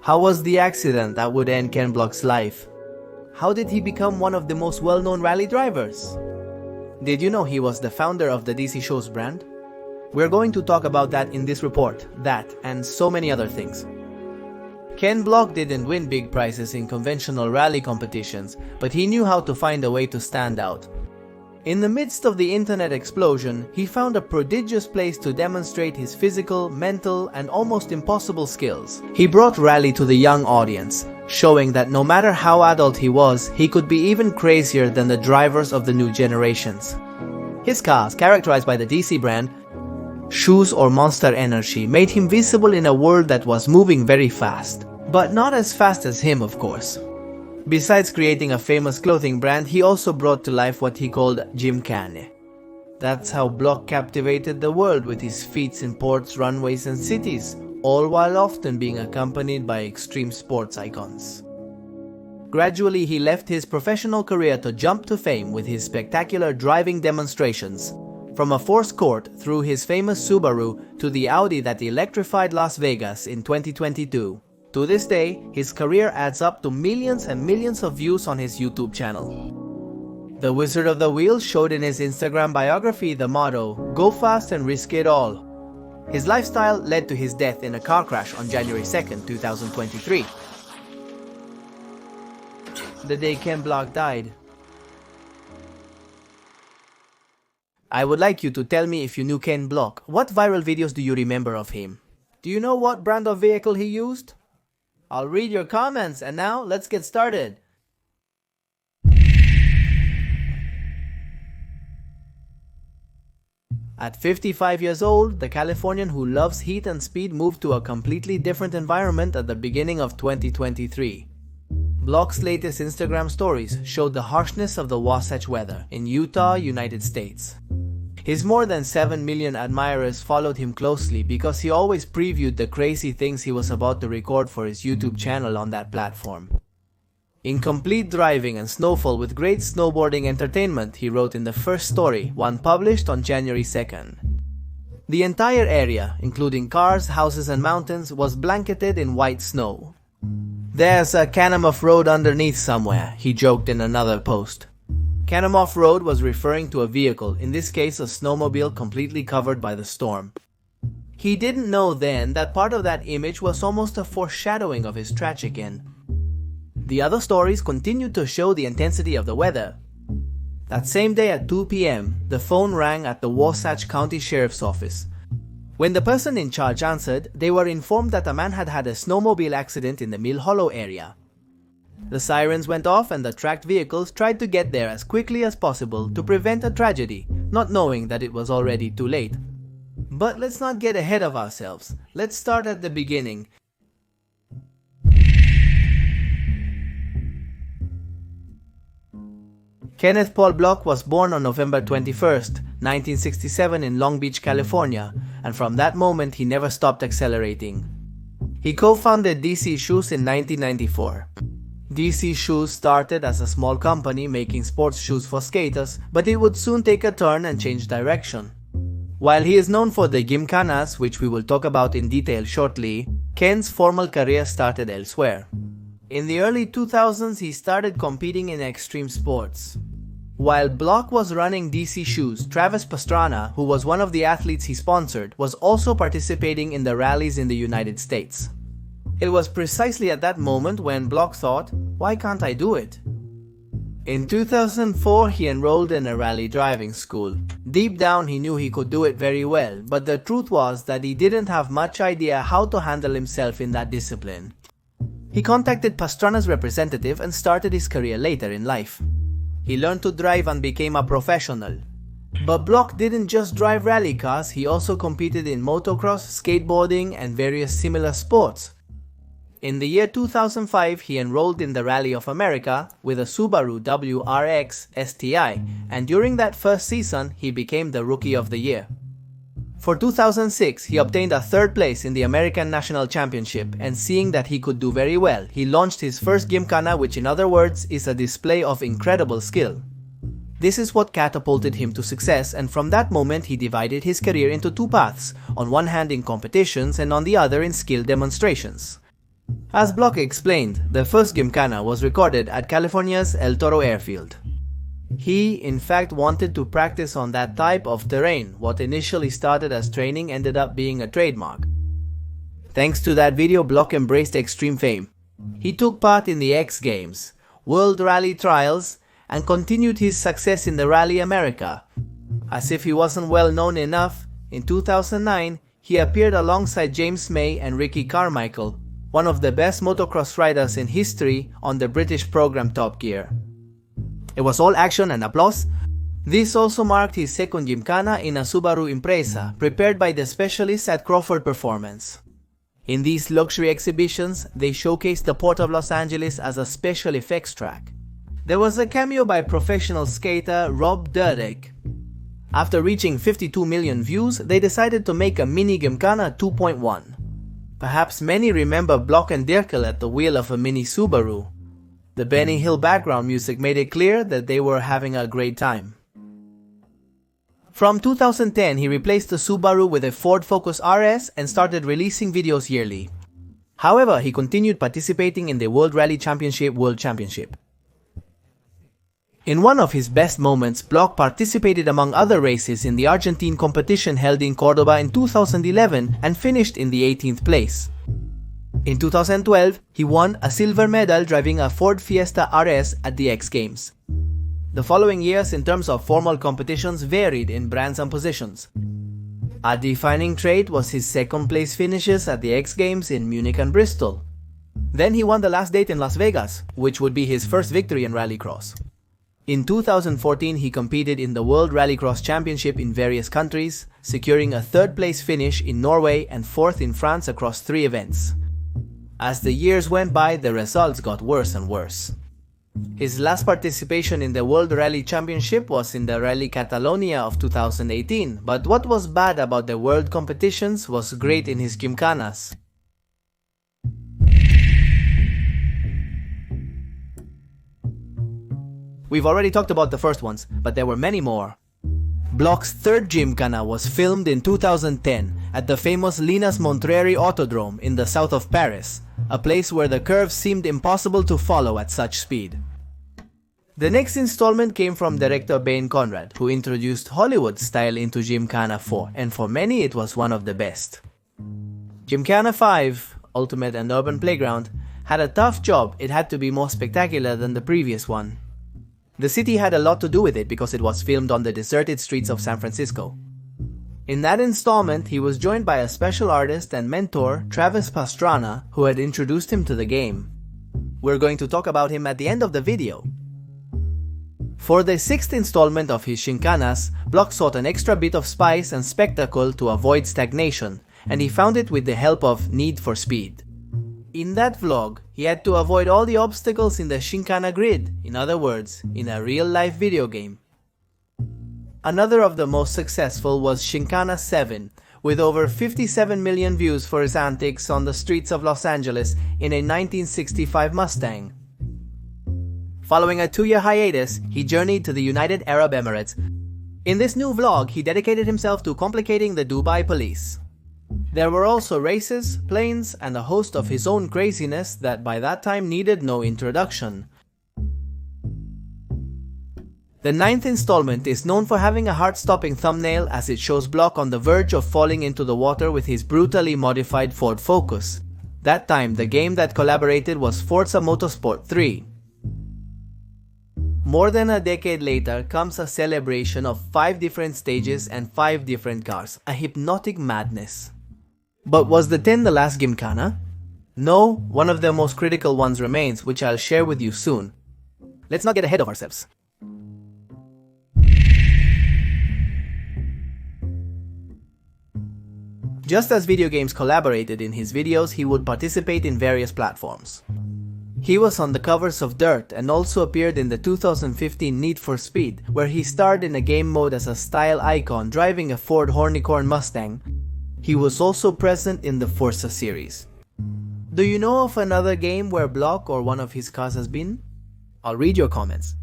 How was the accident that would end Ken Block's life? How did he become one of the most well-known rally drivers? Did you know he was the founder of the DC Shoes brand? We're going to talk about that in this report, that, and so many other things. Ken Block didn't win big prizes in conventional rally competitions, but he knew how to find a way to stand out. In the midst of the internet explosion, he found a prodigious place to demonstrate his physical, mental, and almost impossible skills. He brought rally to the young audience, showing that no matter how adult he was, he could be even crazier than the drivers of the new generations. His cars, characterized by the DC brand, Shoes or Monster Energy, made him visible in a world that was moving very fast. But not as fast as him, of course. Besides creating a famous clothing brand, he also brought to life what he called Gymkhana. That's how Block captivated the world with his feats in ports, runways and cities, all while often being accompanied by extreme sports icons. Gradually, he left his professional career to jump to fame with his spectacular driving demonstrations. From a force court through his famous Subaru to the Audi that electrified Las Vegas in 2022. To this day, his career adds up to millions and millions of views on his YouTube channel. The Wizard of the Wheel showed in his Instagram biography the motto, "Go fast and risk it all." His lifestyle led to his death in a car crash on January 2nd, 2023. The day Ken Block died. I would like you to tell me if you knew Ken Block. What viral videos do you remember of him? Do you know what brand of vehicle he used? I'll read your comments, and now let's get started. At 55 years old, the Californian who loves heat and speed moved to a completely different environment at the beginning of 2023. Block's latest Instagram stories showed the harshness of the Wasatch weather in Utah, United States. His more than 7 million admirers followed him closely because he always previewed the crazy things he was about to record for his YouTube channel on that platform. "In complete driving and snowfall with great snowboarding entertainment," he wrote in the first story, one published on January 2nd. The entire area, including cars, houses and mountains, was blanketed in white snow. "There's a canam off-road underneath somewhere," he joked in another post. Canam off-road was referring to a vehicle, in this case a snowmobile completely covered by the storm. He didn't know then that part of that image was almost a foreshadowing of his tragic end. The other stories continued to show the intensity of the weather. That same day at 2 p.m., the phone rang at the Wasatch County Sheriff's Office. When the person in charge answered, they were informed that a man had had a snowmobile accident in the Mill Hollow area. The sirens went off and the tracked vehicles tried to get there as quickly as possible to prevent a tragedy, not knowing that it was already too late. But let's not get ahead of ourselves. Let's start at the beginning. Kenneth Paul Block was born on November 21st, 1967 in Long Beach, California, and from that moment he never stopped accelerating. He co-founded DC Shoes in 1994. DC Shoes started as a small company making sports shoes for skaters, but it would soon take a turn and change direction. While he is known for the Gymkhanas, which we will talk about in detail shortly, Ken's formal career started elsewhere. In the early 2000s, he started competing in extreme sports. While Block was running DC Shoes, Travis Pastrana, who was one of the athletes he sponsored, was also participating in the rallies in the United States. It was precisely at that moment when Block thought, "Why can't I do it?" In 2004, he enrolled in a rally driving school. Deep down, he knew he could do it very well, but the truth was that he didn't have much idea how to handle himself in that discipline. He contacted Pastrana's representative and started his career later in life. He learned to drive and became a professional. But Block didn't just drive rally cars, he also competed in motocross, skateboarding, and various similar sports. In the year 2005, he enrolled in the Rally of America with a Subaru WRX STI, and during that first season, he became the Rookie of the Year. For 2006, he obtained a third place in the American National Championship, and seeing that he could do very well, he launched his first Gymkhana, which in other words is a display of incredible skill. This is what catapulted him to success, and from that moment he divided his career into two paths, on one hand in competitions and on the other in skill demonstrations. As Block explained, the first Gymkhana was recorded at California's El Toro airfield. He, in fact, wanted to practice on that type of terrain. What initially started as training ended up being a trademark. Thanks to that video, Block embraced extreme fame. He took part in the X Games, World Rally Trials, and continued his success in the Rally America. As if he wasn't well known enough, in 2009, he appeared alongside James May and Ricky Carmichael, one of the best motocross riders in history, on the British program Top Gear. It was all action and applause. This also marked his second Gymkhana in a Subaru Impreza, prepared by the specialists at Crawford Performance. In these luxury exhibitions, they showcased the Port of Los Angeles as a special effects track. There was a cameo by professional skater Rob Dyrdek. After reaching 52 million views, they decided to make a mini Gymkhana 2.1. Perhaps many remember Block and Dirkel at the wheel of a mini Subaru. The Benny Hill background music made it clear that they were having a great time. From 2010, he replaced the Subaru with a Ford Focus RS and started releasing videos yearly. However, he continued participating in the World Rally Championship World Championship. In one of his best moments, Block participated among other races in the Argentine competition held in Cordoba in 2011 and finished in the 18th place. In 2012, he won a silver medal driving a Ford Fiesta RS at the X Games. The following years in terms of formal competitions varied in brands and positions. A defining trait was his second place finishes at the X Games in Munich and Bristol. Then he won the last date in Las Vegas, which would be his first victory in rallycross. In 2014, he competed in the World Rallycross Championship in various countries, securing a third place finish in Norway and fourth in France across 3 events. As the years went by, the results got worse and worse. His last participation in the World Rally Championship was in the Rally Catalonia of 2018, but what was bad about the world competitions was great in his Gymkhanas. We've already talked about the first ones, but there were many more. Block's third Gymkhana was filmed in 2010 at the famous Linas Montreri Autodrome in the south of Paris, a place where the curves seemed impossible to follow at such speed. The next installment came from director Bain Conrad, who introduced Hollywood style into Gymkhana 4, and for many it was one of the best. Gymkhana 5, Ultimate and Urban Playground, had a tough job. It had to be more spectacular than the previous one. The city had a lot to do with it because it was filmed on the deserted streets of San Francisco. In that installment, he was joined by a special artist and mentor, Travis Pastrana, who had introduced him to the game. We're going to talk about him at the end of the video. For the 6th installment of his Gymkhanas, Block sought an extra bit of spice and spectacle to avoid stagnation, and he found it with the help of Need for Speed. In that vlog, he had to avoid all the obstacles in the Gymkhana grid, in other words, in a real-life video game. Another of the most successful was Gymkhana 7, with over 57 million views for his antics on the streets of Los Angeles in a 1965 Mustang. Following a 2-year hiatus, he journeyed to the United Arab Emirates. In this new vlog, he dedicated himself to complicating the Dubai police. There were also races, planes, and a host of his own craziness that by that time needed no introduction. The 9th installment is known for having a heart-stopping thumbnail as it shows Block on the verge of falling into the water with his brutally modified Ford Focus. That time, the game that collaborated was Forza Motorsport 3. More than a decade later comes a celebration of 5 different stages and 5 different cars, a hypnotic madness. But was the 10 the last Gymkhana? No, one of the most critical ones remains, which I'll share with you soon. Let's not get ahead of ourselves. Just as video games collaborated in his videos, he would participate in various platforms. He was on the covers of Dirt and also appeared in the 2015 Need for Speed, where he starred in a game mode as a style icon driving a Ford Hornicorn Mustang. He was also present in the Forza series. Do you know of another game where Block or one of his cars has been? I'll read your comments.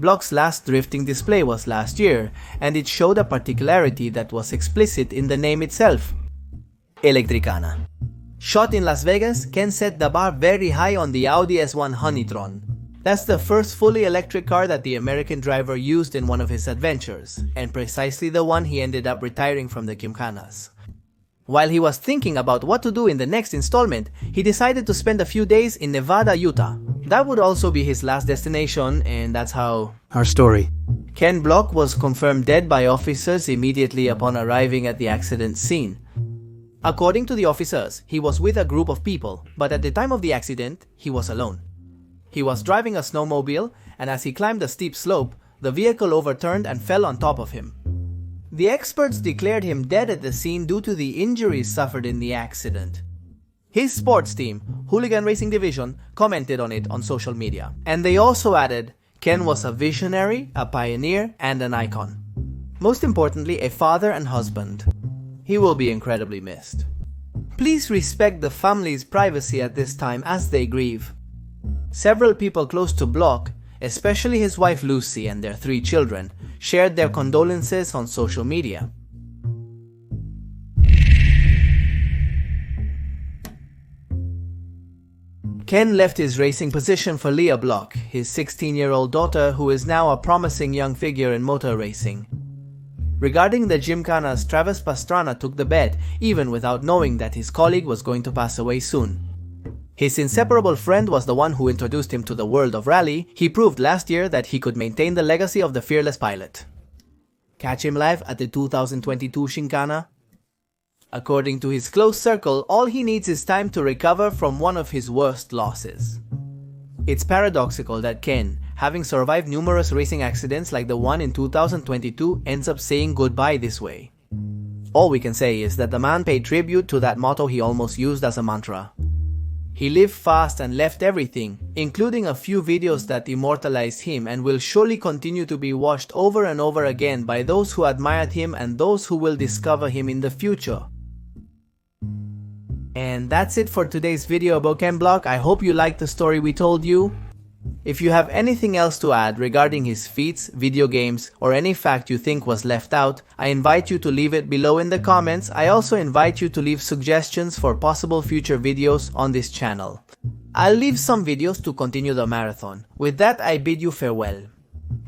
Block's last drifting display was last year, and it showed a particularity that was explicit in the name itself: Electricana. Shot in Las Vegas, Ken set the bar very high on the Audi S1 Honeytron. That's the first fully electric car that the American driver used in one of his adventures, and precisely the one he ended up retiring from the Gymkhanas. While he was thinking about what to do in the next installment, he decided to spend a few days in Nevada, Utah. That would also be his last destination, and that's how our story. Ken Block was confirmed dead by officers immediately upon arriving at the accident scene. According to the officers, he was with a group of people, but at the time of the accident, he was alone. He was driving a snowmobile, and as he climbed a steep slope, the vehicle overturned and fell on top of him. The experts declared him dead at the scene due to the injuries suffered in the accident. His sports team, Hooligan Racing Division, commented on it on social media. And they also added, Ken was a visionary, a pioneer, and an icon. Most importantly, a father and husband. He will be incredibly missed. Please respect the family's privacy at this time as they grieve. Several people close to Block, especially his wife Lucy and their 3 children, shared their condolences on social media. Ken left his racing position for Leah Block, his 16-year-old daughter who is now a promising young figure in motor racing. Regarding the Gymkhana's, Travis Pastrana took the bet even without knowing that his colleague was going to pass away soon. His inseparable friend was the one who introduced him to the world of rally. He proved last year that he could maintain the legacy of the fearless pilot. Catch him live at the 2022 Gymkhana. According to his close circle, all he needs is time to recover from one of his worst losses. It's paradoxical that Ken, having survived numerous racing accidents like the one in 2022, ends up saying goodbye this way. All we can say is that the man paid tribute to that motto he almost used as a mantra. He lived fast and left everything, including a few videos that immortalized him and will surely continue to be watched over and over again by those who admired him and those who will discover him in the future. And that's it for today's video about Ken Block. I hope you liked the story we told you. If you have anything else to add regarding his feats, video games, or any fact you think was left out, I invite you to leave it below in the comments. I also invite you to leave suggestions for possible future videos on this channel. I'll leave some videos to continue the marathon. With that, I bid you farewell.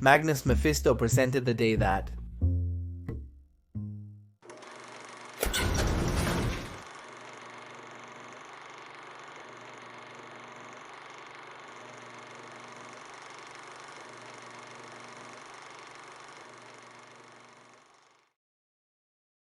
Magnus Mephisto presented the day that